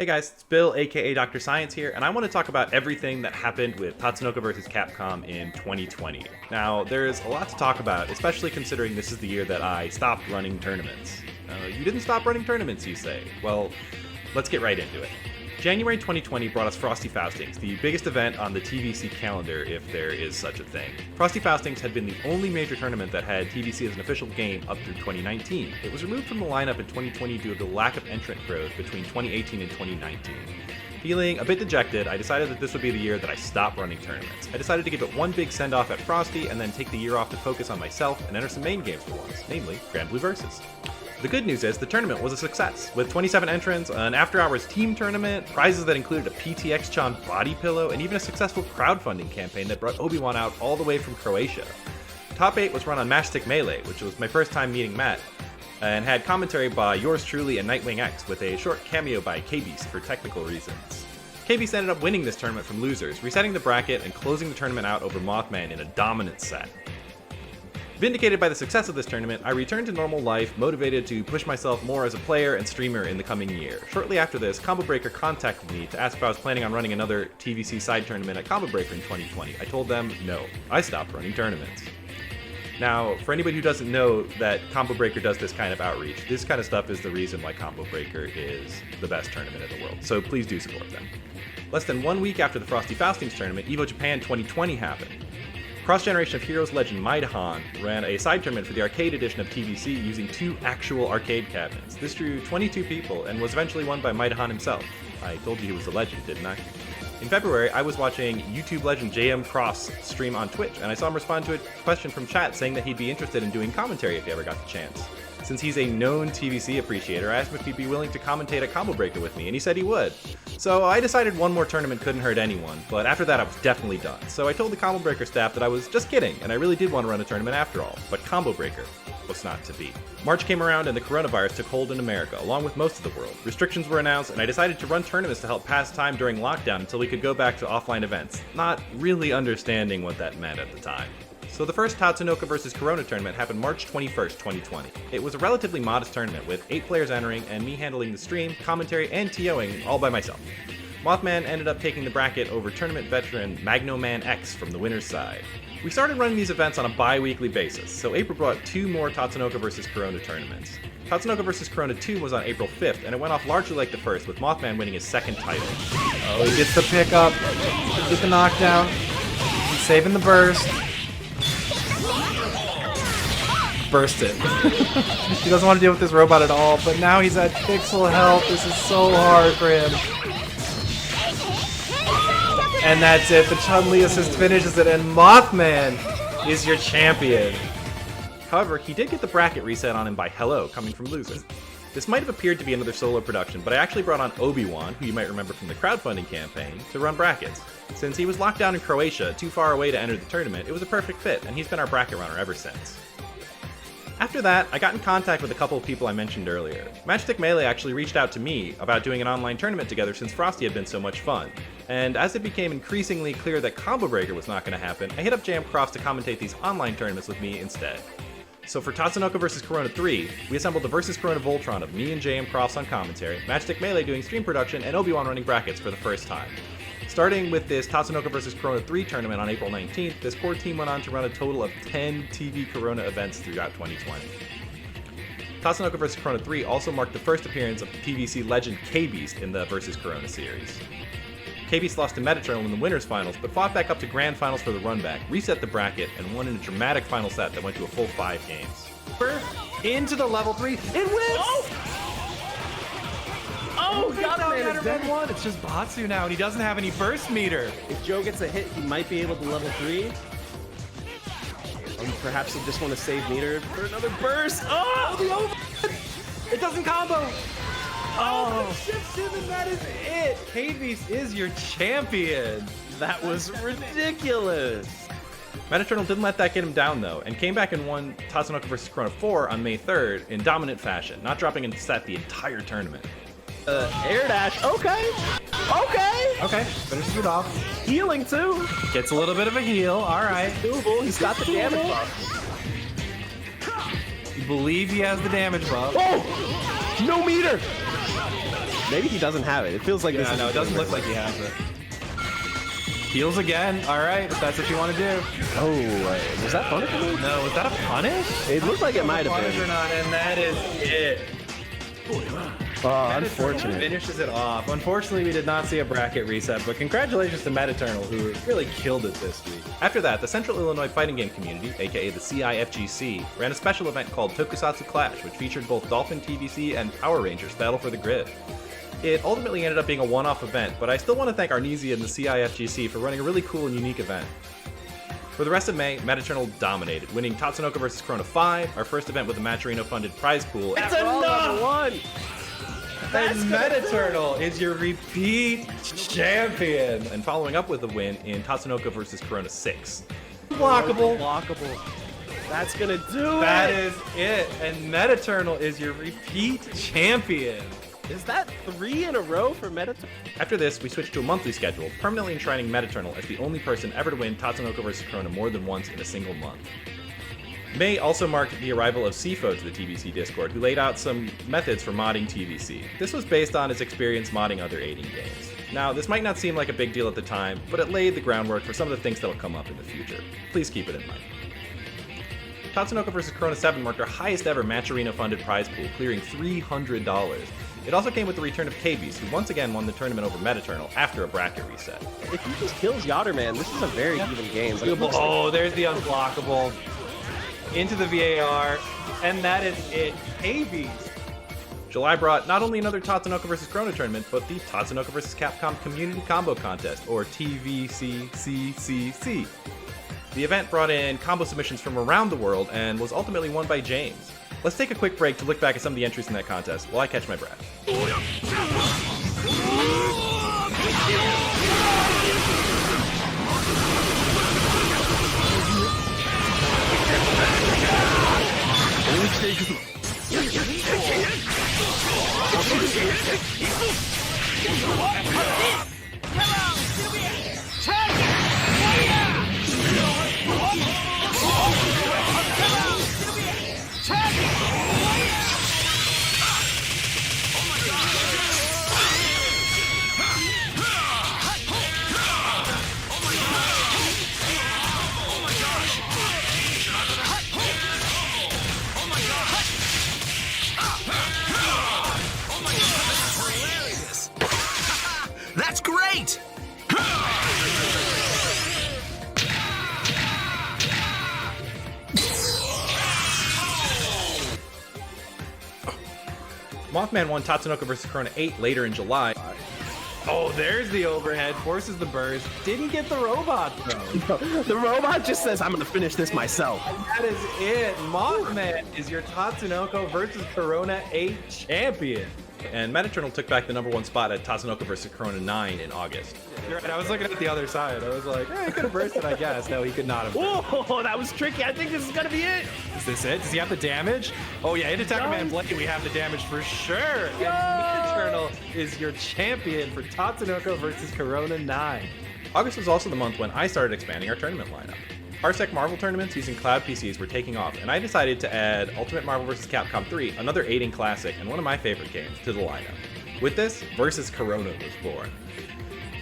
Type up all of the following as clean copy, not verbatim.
Hey guys, it's Bill, aka Dr. Science here, and I want to talk about everything that happened with Tatsunoko vs. Capcom in 2020. Now, there's a lot to talk about, especially considering this is the year that I stopped running tournaments. You didn't stop running tournaments, you say? Well, let's get right into it. January 2020 brought us Frosty Faustings, the biggest event on the TvC calendar, if there is such a thing. Frosty Faustings had been the only major tournament that had TvC as an official game up through 2019. It was removed from the lineup in 2020 due to the lack of entrant growth between 2018 and 2019. Feeling a bit dejected, I decided that this would be the year that I stopped running tournaments. I decided to give it one big send-off at Frosty and then take the year off to focus on myself and enter some main games for once, namely Grand Blue Versus. The good news is the tournament was a success, with 27 entrants, an after-hours team tournament, prizes that included a PTX-Chan body pillow, and even a successful crowdfunding campaign that brought Obi-Wan out all the way from Croatia. Top 8 was run on Matchstick Melee, which was my first time meeting Matt, and had commentary by yours truly and Nightwing X, with a short cameo by K-Beast for technical reasons. K-Beast ended up winning this tournament from losers, resetting the bracket and closing the tournament out over Mothman in a dominant set. Vindicated by the success of this tournament, I returned to normal life, motivated to push myself more as a player and streamer in the coming year. Shortly after this, Combo Breaker contacted me to ask if I was planning on running another TvC side tournament at Combo Breaker in 2020. I told them no, I stopped running tournaments. Now, for anybody who doesn't know that Combo Breaker does this kind of outreach, this kind of stuff is the reason why Combo Breaker is the best tournament in the world, so please do support them. Less than 1 week after the Frosty Faustings tournament, EVO Japan 2020 happened. Cross Generation of Heroes legend Maidahan ran a side tournament for the arcade edition of TvC using 2 actual arcade cabinets. This drew 22 people and was eventually won by Maidahan himself. I told you he was a legend, didn't I? In February, I was watching YouTube legend JM Cross stream on Twitch, and I saw him respond to a question from chat saying that he'd be interested in doing commentary if he ever got the chance. Since he's a known TvC appreciator, I asked him if he'd be willing to commentate at Combo Breaker with me, and he said he would. So I decided one more tournament couldn't hurt anyone, but after that I was definitely done. So I told the Combo Breaker staff that I was just kidding, and I really did want to run a tournament after all, but Combo Breaker was not to be. March came around and the coronavirus took hold in America, along with most of the world. Restrictions were announced, and I decided to run tournaments to help pass time during lockdown until we could go back to offline events, not really understanding what that meant at the time. So the first Tatsunoko vs. Corona tournament happened March 21st, 2020. It was a relatively modest tournament with 8 players entering and me handling the stream, commentary, and TOing all by myself. Mothman ended up taking the bracket over tournament veteran Magnoman X from the winner's side. We started running these events on a bi-weekly basis, so April brought 2 more Tatsunoko vs. Corona tournaments. Tatsunoko vs. Corona 2 was on April 5th, and it went off largely like the first, with Mothman winning his 2nd title. Oh, he gets the pickup, he gets the knockdown, he's saving the burst. Burst it. He doesn't want to deal with this robot at all, but now he's at pixel health. This is so hard for him. And that's it. The Chun-Li assist finishes it, and Mothman is your champion. However, he did get the bracket reset on him by Hello, coming from losing. This might have appeared to be another solo production, but I actually brought on Obi-Wan, who you might remember from the crowdfunding campaign, to run brackets. Since he was locked down in Croatia, too far away to enter the tournament, it was a perfect fit, and he's been our bracket runner ever since. After that, I got in contact with a couple of people I mentioned earlier. Matchstick Melee actually reached out to me about doing an online tournament together since Frosty had been so much fun. And as it became increasingly clear that Combo Breaker was not going to happen, I hit up JM Cross to commentate these online tournaments with me instead. So for Tatsunoko vs. Corona 3, we assembled the vs. Corona Voltron of me and JM Cross on commentary, Matchstick Melee doing stream production, and Obi-Wan running brackets for the first time. Starting with this Tatsunoko vs. Corona 3 tournament on April 19th, this core team went on to run a total of 10 TV Corona events throughout 2020. Tatsunoko vs. Corona 3 also marked the first appearance of TvC legend K-Beast in the vs. Corona series. K-Beast lost to Metatronal in the winners finals, but fought back up to grand finals for the runback, reset the bracket, and won in a dramatic final set that went to a full 5 games. Into the level 3, it wins! Oh, got him, man. It's just Batsu now, and he doesn't have any burst meter. If Joe gets a hit, he might be able to level 3. And perhaps he'll just want to save meter for another burst. Oh, the over! It doesn't combo. Oh, shifts him, and that is it. K-Beast is your champion. That was ridiculous. Metatronal didn't let that get him down though, and came back and won Tatsunoko vs. Corona 4 on May 3rd in dominant fashion, not dropping into set the entire tournament. Air dash. Okay. Okay, finishes it off. Healing too. Gets a little bit of a heal. All right. Doable. He's got the damage buff. You believe he has the damage buff. Oh! No meter! Maybe he doesn't have it. It feels like this. Yeah, is no, it doesn't look like he has it. Heals again. All right, if that's what you want to do. Oh, was that punish? No, was that a punish? It looked like it might have Punish been. or not, and that is it. Oh, Metaternal unfortunate. finishes it off. Unfortunately, we did not see a bracket reset, but congratulations to Metaternal, who really killed it this week. After that, the Central Illinois Fighting Game Community, aka the CIFGC, ran a special event called Tokusatsu Clash, which featured both Dolphin TvC and Power Rangers Battle for the Grid. It ultimately ended up being a one-off event, but I still want to thank Arnesia and the CIFGC for running a really cool and unique event. For the rest of May, Metaternal dominated, winning Tatsunoko vs. Chrono 5, our first event with a Matcherino-funded prize pool. It's another one. And Metaternal is your repeat champion. And following up with a win in Tatsunoko vs. Corona 6. Blockable. Blockable. That's gonna do That it. is it. And Metaternal is your repeat champion. Is that 3 in a row for Metaternal? After this, we switched to a monthly schedule, permanently enshrining Metaternal as the only person ever to win Tatsunoko vs. Corona more than once in a single month. May also marked the arrival of CFO to the TvC Discord, who laid out some methods for modding TvC. This was based on his experience modding other aiding games. Now, this might not seem like a big deal at the time, but it laid the groundwork for some of the things that'll come up in the future. Please keep it in mind. Tatsunoko vs. Corona 7 marked our highest ever Matcherino-funded prize pool, clearing $300. It also came with the return of KBs, who once again won the tournament over Metaternal after a bracket reset. If he just kills Yatterman, this is a very even game. But it looks like Oh, there's the unblockable. Into the VAR, and that is it. KBs. July brought not only another Tatsunoko vs. Corona tournament, but the Tatsunoko vs. Capcom Community Combo Contest, or TvC. The event brought in combo submissions from around the world and was ultimately won by James. Let's take a quick break to look back at some of the entries in that contest while I catch my breath. That's great! Mothman won Tatsunoko vs. Corona 8 later in July. Oh, there's the overhead. Forces the burst. Didn't get the robot, though. the robot just says, "I'm gonna finish this myself." That is it. Mothman is your Tatsunoko vs. Corona 8 champion. And Metaternal took back the #1 spot at Tatsunoko vs. Corona 9 in August. You're right. I was looking at the other side. I was like, he could have bursted, I guess. No, he could not have. Whoa, that was tricky. I think this is gonna be it. Is this it? Does he have the damage? Oh, yeah, in Attacker Man Blade, we have the damage for sure. And Metaternal is your champion for Tatsunoko vs. Corona 9. August was also the month when I started expanding our tournament lineup. Parsec Marvel tournaments using cloud PCs were taking off, and I decided to add Ultimate Marvel vs. Capcom 3, another aiding classic and one of my favorite games, to the lineup. With this, Versus Corona was born.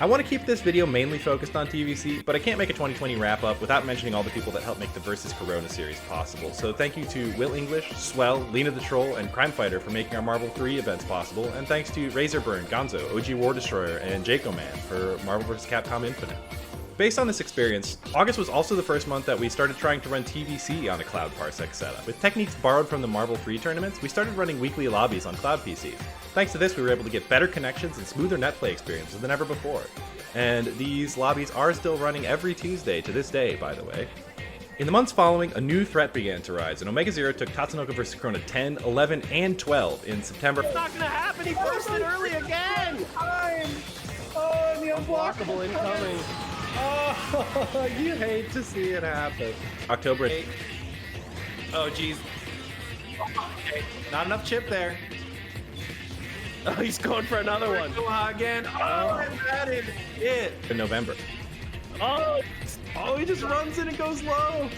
I want to keep this video mainly focused on TvC, but I can't make a 2020 wrap-up without mentioning all the people that helped make the Versus Corona series possible. So thank you to Will English, Swell, Lena the Troll, and Crime Fighter for making our Marvel 3 events possible, and thanks to Razorburn, Gonzo, OG War Destroyer, and Jaco Man for Marvel vs. Capcom Infinite. Based on this experience, August was also the first month that we started trying to run TvC on a Cloud Parsec setup. With techniques borrowed from the Marvel 3 tournaments, we started running weekly lobbies on Cloud PCs. Thanks to this, we were able to get better connections and smoother netplay experiences than ever before. And these lobbies are still running every Tuesday to this day, by the way. In the months following, a new threat began to rise, and Omega Zero took Tatsunoko vs. Corona 10, 11, and 12 in September. It's not gonna happen. He bursted early again. Oh, and the unblockable incoming. Oh, you hate to see it happen. October. Oh, geez. Okay, not enough chip there. Oh, he's going for another one. Again. Oh, and that is it. In November. Oh, He just runs in and goes low.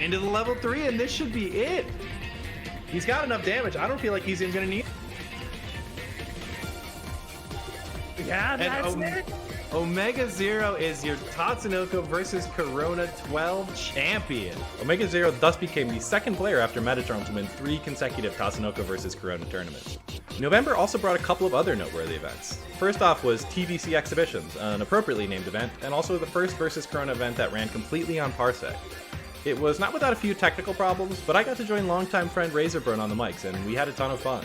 Into the level 3, and this should be it. He's got enough damage. I don't feel like he's even gonna need. Yeah, that's it. Omega Zero is your Tatsunoko versus Corona 12 champion. Omega Zero thus became the second player after Metatron to win 3 consecutive Tatsunoko vs. Corona tournaments. November also brought a couple of other noteworthy events. First off was TvC Exhibitions, an appropriately named event, and also the first versus Corona event that ran completely on Parsec. It was not without a few technical problems, but I got to join longtime friend Razorburn on the mics, and we had a ton of fun.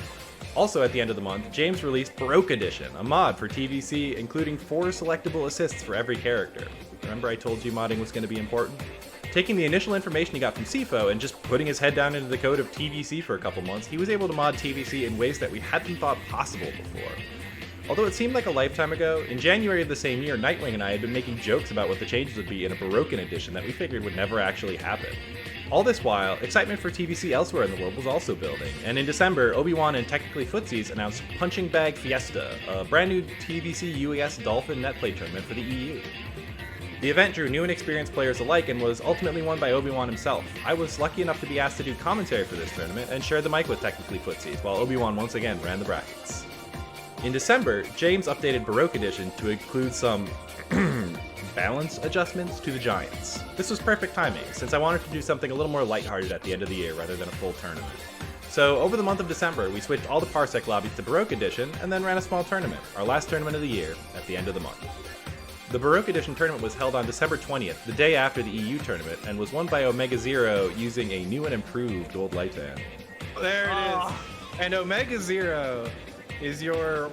Also at the end of the month, James released Baroque Edition, a mod for TvC including 4 selectable assists for every character. Remember I told you modding was going to be important? Taking the initial information he got from CFO and just putting his head down into the code of TvC for a couple months, he was able to mod TvC in ways that we hadn't thought possible before. Although it seemed like a lifetime ago, in January of the same year, Nightwing and I had been making jokes about what the changes would be in a Baroque Edition that we figured would never actually happen. All this while, excitement for TvC elsewhere in the world was also building, and in December, Obi-Wan and Technically Footsies announced Punching Bag Fiesta, a brand new TvC US Dolphin netplay tournament for the EU. The event drew new and experienced players alike and was ultimately won by Obi-Wan himself. I was lucky enough to be asked to do commentary for this tournament and share the mic with Technically Footsies, while Obi-Wan once again ran the brackets. In December, James updated Baroque Edition to include some balance adjustments to the Giants. This was perfect timing, since I wanted to do something a little more lighthearted at the end of the year rather than a full tournament. So over the month of December, we switched all the Parsec lobbies to Baroque Edition and then ran a small tournament, our last tournament of the year, at the end of the month. The Baroque Edition tournament was held on December 20th, the day after the EU tournament, and was won by Omega Zero using a new and improved gold light band. There it is. And Omega Zero is your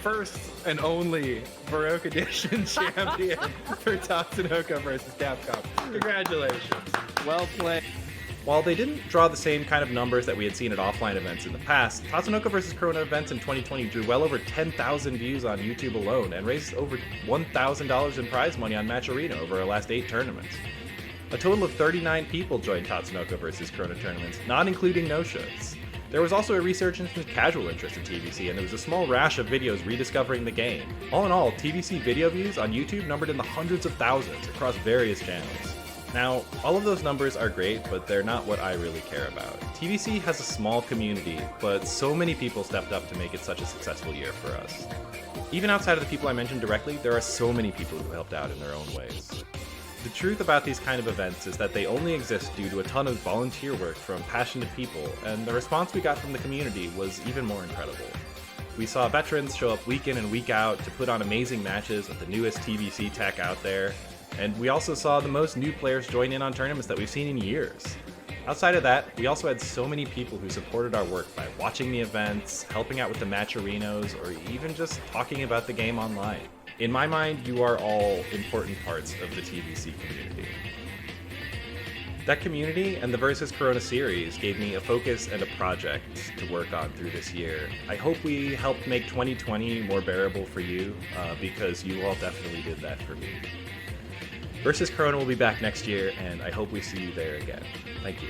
first and only Baroque Edition champion for Tatsunoko versus Capcom. Congratulations. Well played. While they didn't draw the same kind of numbers that we had seen at offline events in the past, Tatsunoko vs. Corona events in 2020 drew well over 10,000 views on YouTube alone and raised over $1,000 in prize money on Match Arena over our last 8 tournaments. A total of 39 people joined Tatsunoko vs. Corona tournaments, not including no-shows. There was also a resurgence in casual interest in TvC, and there was a small rash of videos rediscovering the game. All in all, TvC video views on YouTube numbered in the hundreds of thousands across various channels. Now, all of those numbers are great, but they're not what I really care about. TvC has a small community, but so many people stepped up to make it such a successful year for us. Even outside of the people I mentioned directly, there are so many people who helped out in their own ways. The truth about these kind of events is that they only exist due to a ton of volunteer work from passionate people, and the response we got from the community was even more incredible. We saw veterans show up week in and week out to put on amazing matches with the newest TvC tech out there, and we also saw the most new players join in on tournaments that we've seen in years. Outside of that, we also had so many people who supported our work by watching the events, helping out with the match arenas, or even just talking about the game online. In my mind, you are all important parts of the TvC community. That community and the Versus Corona series gave me a focus and a project to work on through this year. I hope we helped make 2020 more bearable for you, because you all definitely did that for me. Versus Corona will be back next year, and I hope we see you there again. Thank you.